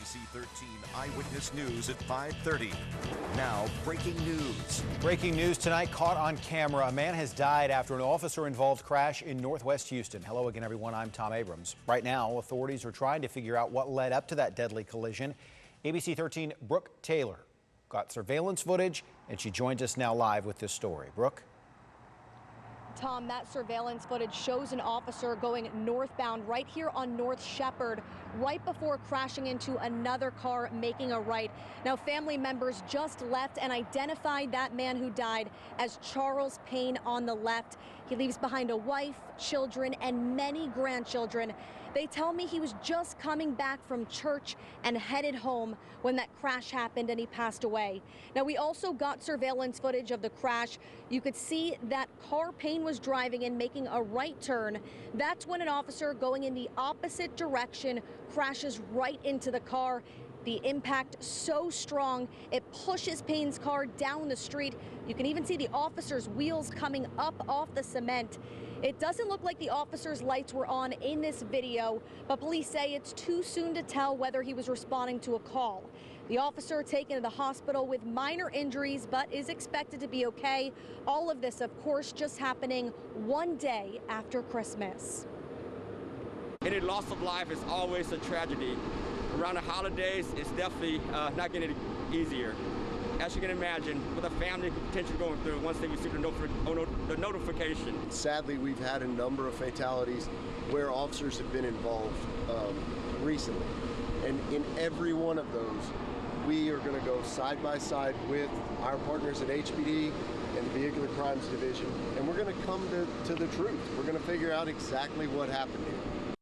ABC 13 Eyewitness News at 5:30. Now, breaking news. Breaking news tonight, caught on camera. A man has died after an officer-involved crash in Northwest Houston. Hello again, everyone. I'm Tom Abrams. Right now, authorities are trying to figure out what led up to that deadly collision. ABC 13 Brooke Taylor got surveillance footage, and she joins us now live with this story. Brooke? Tom, that surveillance footage shows an officer going northbound right here on North Shepherd right before crashing into another car making a right. Now, family members just left and identified that man who died as Charles Payne on the left. He leaves behind a wife, children, and many grandchildren. They tell me he was just coming back from church and headed home when that crash happened and he passed away. Now, we also got surveillance footage of the crash. You could see that car Payne was driving in, making a right turn. That's when an officer going in the opposite direction crashes right into the car. The impact so strong, it pushes Payne's car down the street. You can even see the officer's wheels coming up off the cement. It doesn't look like the officer's lights were on in this video, but police say it's too soon to tell whether he was responding to a call. The officer taken to the hospital with minor injuries, but is expected to be okay. All of this, of course, just happening one day after Christmas. Any loss of life is always a tragedy. Around the holidays, it's definitely not getting easier. As you can imagine, with a family potentially going through once they receive the notification. Sadly, we've had a number of fatalities where officers have been involved recently. And in every one of those, we are going to go side by side with our partners at HPD and the Vehicular Crimes Division, and we're going to come to the truth. We're going to figure out exactly what happened here.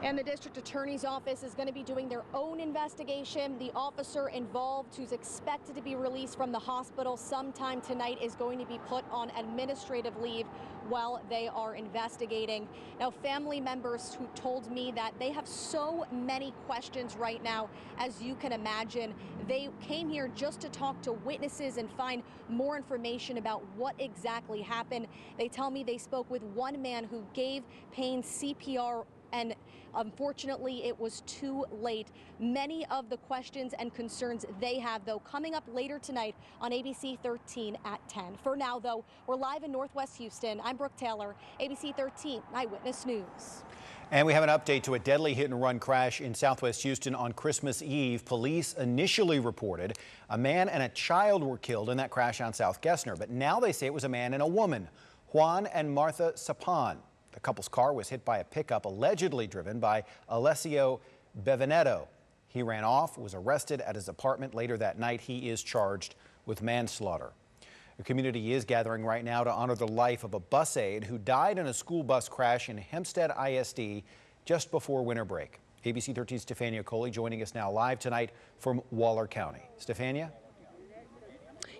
And the district attorney's office is going to be doing their own investigation. The officer involved, who's expected to be released from the hospital sometime tonight, is going to be put on administrative leave while they are investigating. Now, family members who told me that they have so many questions right now, as you can imagine. They came here just to talk to witnesses and find more information about what exactly happened. They tell me they spoke with one man who gave Payne CPR, and unfortunately, it was too late. Many of the questions and concerns they have, though, coming up later tonight on ABC 13 at 10. For now, though, we're live in Northwest Houston. I'm Brooke Taylor, ABC 13 Eyewitness News. And we have an update to a deadly hit-and-run crash in Southwest Houston on Christmas Eve. Police initially reported a man and a child were killed in that crash on South Gessner, but now they say it was a man and a woman, Juan and Martha Sapan. The couple's car was hit by a pickup allegedly driven by Alessio Bevinetto. He ran off, was arrested at his apartment later that night. He is charged with manslaughter. The community is gathering right now to honor the life of a bus aide who died in a school bus crash in Hempstead ISD just before winter break. ABC 13's Stefania Coley joining us now live tonight from Waller County. Stefania?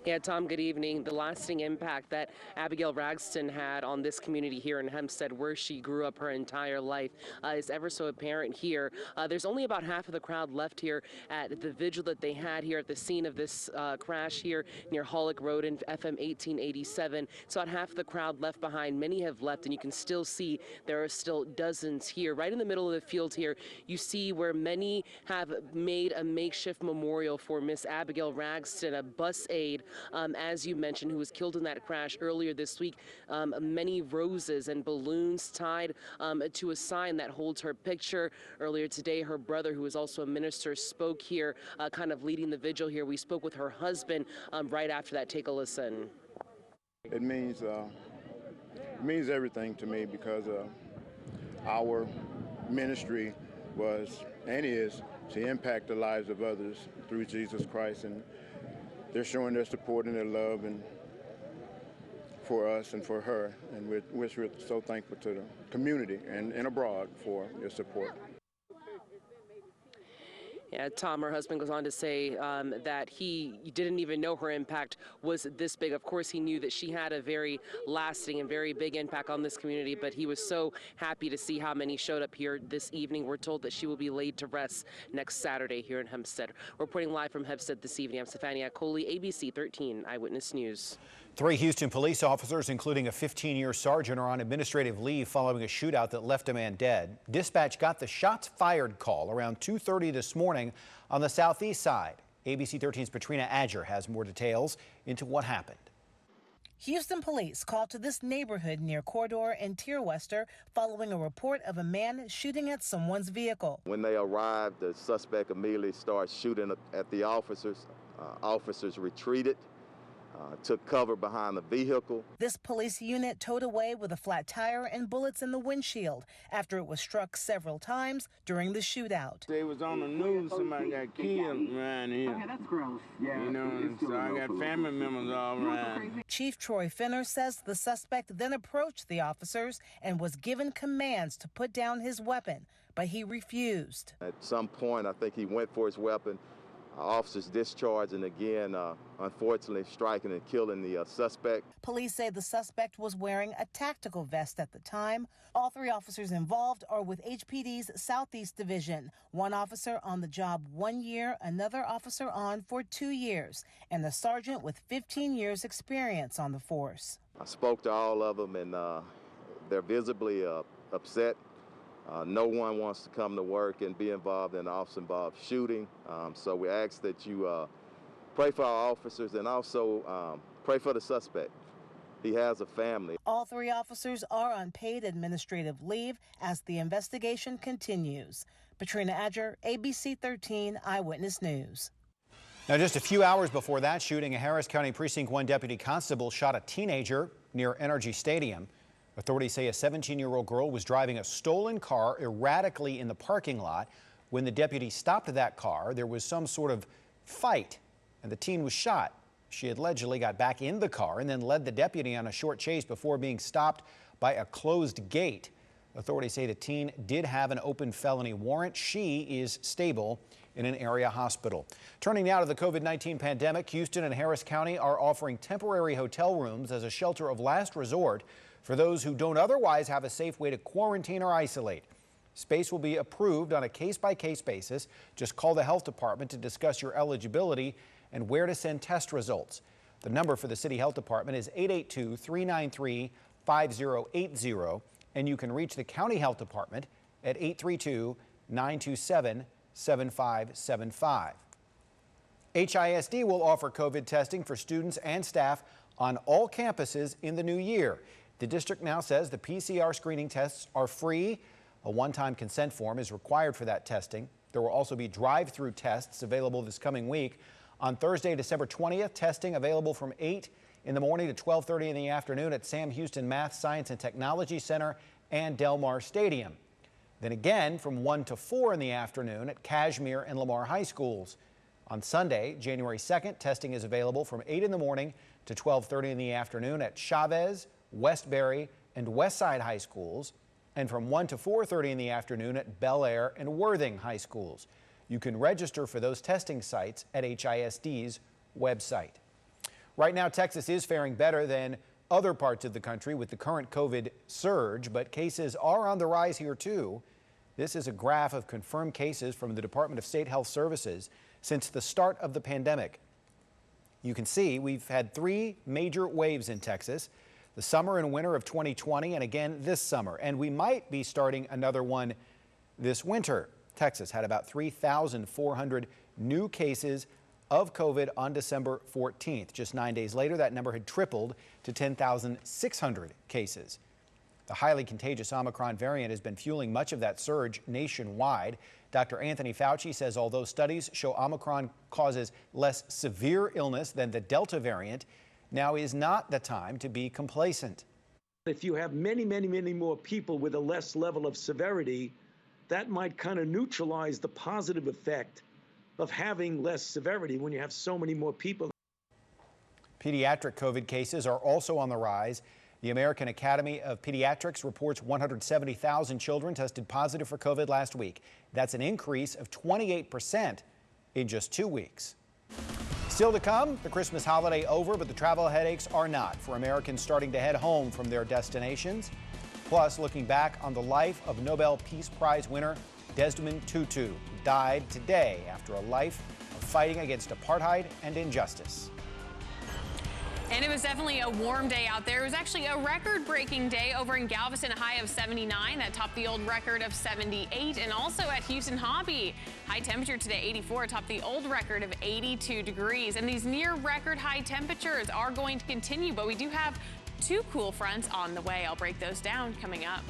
Yeah, Tom, good evening. The lasting impact that Abigail Ragston had on this community here in Hempstead, where she grew up her entire life, is ever so apparent here. There's only about half of the crowd left here at the vigil that they had here at the scene of this crash here near Hollick Road in FM 1887. It's about half of the crowd left behind. Many have left, and you can still see there are still dozens here. Right in the middle of the field here, you see where many have made a makeshift memorial for Miss Abigail Ragston, a bus aide, as you mentioned, who was killed in that crash earlier this week. Many roses and balloons tied to a sign that holds her picture. Earlier today, her brother, who is also a minister, spoke here, kind of leading the vigil here. We spoke with her husband right after that. Take a listen. It means everything to me, because our ministry was and is to impact the lives of others through Jesus Christ, and they're showing their support and their love and for us and for her, and we're so thankful to the community and abroad for your support. Yeah, Tom, her husband, goes on to say that he didn't even know her impact was this big. Of course, he knew that she had a very lasting and very big impact on this community, but he was so happy to see how many showed up here this evening. We're told that she will be laid to rest next Saturday here in Hempstead. Reporting live from Hempstead this evening, I'm Stefania Coley, ABC 13 Eyewitness News. 3 Houston police officers, including a 15-year sergeant, are on administrative leave following a shootout that left a man dead. Dispatch got the shots fired call around 2:30 this morning on the southeast side. ABC13's Patrina Adger has more details into what happened. Houston police called to this neighborhood near Corridor and Tierwester following a report of a man shooting at someone's vehicle. When they arrived, the suspect immediately started shooting at the officers. Officers retreated, took cover behind the vehicle. This police unit towed away with a flat tire and bullets in the windshield after it was struck several times during the shootout. It was on the news, somebody got killed around here. Okay, that's gross. Yeah, you know, and so I got family members all around. Chief Troy Finner says the suspect then approached the officers and was given commands to put down his weapon, but he refused. At some point, I think he went for his weapon. Officers discharged and again, unfortunately, striking and killing the suspect. Police say the suspect was wearing a tactical vest at the time. All 3 officers involved are with HPD's Southeast Division. One officer on the job 1 year, another officer on for 2 years, and a sergeant with 15 years experience on the force. I spoke to all of them, and they're visibly upset. No one wants to come to work and be involved in an officer-involved shooting. So we ask that you pray for our officers and also pray for the suspect. He has a family. All 3 officers are on paid administrative leave as the investigation continues. Patrina Adger, ABC 13 Eyewitness News. Now, just a few hours before that shooting, a Harris County Precinct 1 deputy constable shot a teenager near Energy Stadium. Authorities say a 17-year-old girl was driving a stolen car erratically in the parking lot. When the deputy stopped that car, there was some sort of fight, and the teen was shot. She allegedly got back in the car and then led the deputy on a short chase before being stopped by a closed gate. Authorities say the teen did have an open felony warrant. She is stable in an area hospital. Turning now to the COVID-19 pandemic, Houston and Harris County are offering temporary hotel rooms as a shelter of last resort for those who don't otherwise have a safe way to quarantine or isolate. Space will be approved on a case-by-case basis. Just call the health department to discuss your eligibility and where to send test results. The number for the City Health Department is 882-393-5080, and you can reach the County Health Department at 832-927-7575. HISD will offer COVID testing for students and staff on all campuses in the new year. The district now says the PCR screening tests are free. A one-time consent form is required for that testing. There will also be drive-through tests available this coming week. On Thursday, December 20th, testing available from 8 in the morning to 12:30 in the afternoon at Sam Houston Math, Science and Technology Center and Del Mar Stadium. Then again from 1 to 4 in the afternoon at Kashmir and Lamar High Schools. On Sunday, January 2nd, testing is available from 8 in the morning to 12:30 in the afternoon at Chavez, Westbury and Westside High Schools, and from 1 to 4:30 in the afternoon at Bel Air and Worthing High Schools. You can register for those testing sites at HISD's website. Right now, Texas is faring better than other parts of the country with the current COVID surge, but cases are on the rise here too. This is a graph of confirmed cases from the Department of State Health Services since the start of the pandemic. You can see we've had 3 major waves in Texas. The summer and winter of 2020 and again this summer. And we might be starting another one this winter. Texas had about 3,400 new cases of COVID on December 14th. Just 9 days later, that number had tripled to 10,600 cases. The highly contagious Omicron variant has been fueling much of that surge nationwide. Dr. Anthony Fauci says although studies show Omicron causes less severe illness than the Delta variant, now is not the time to be complacent. If you have many more people with a less level of severity, that might kind of neutralize the positive effect of having less severity when you have so many more people. Pediatric COVID cases are also on the rise. The American Academy of Pediatrics reports 170,000 children tested positive for COVID last week. That's an increase of 28% in just 2 weeks. Still to come, the Christmas holiday over, but the travel headaches are not for Americans starting to head home from their destinations. Plus, looking back on the life of Nobel Peace Prize winner Desmond Tutu, who died today after a life of fighting against apartheid and injustice. And it was definitely a warm day out there. It was actually a record-breaking day over in Galveston, a high of 79. That topped the old record of 78. And also at Houston Hobby, high temperature today, 84, topped the old record of 82 degrees. And these near-record high temperatures are going to continue, but we do have 2 cool fronts on the way. I'll break those down coming up.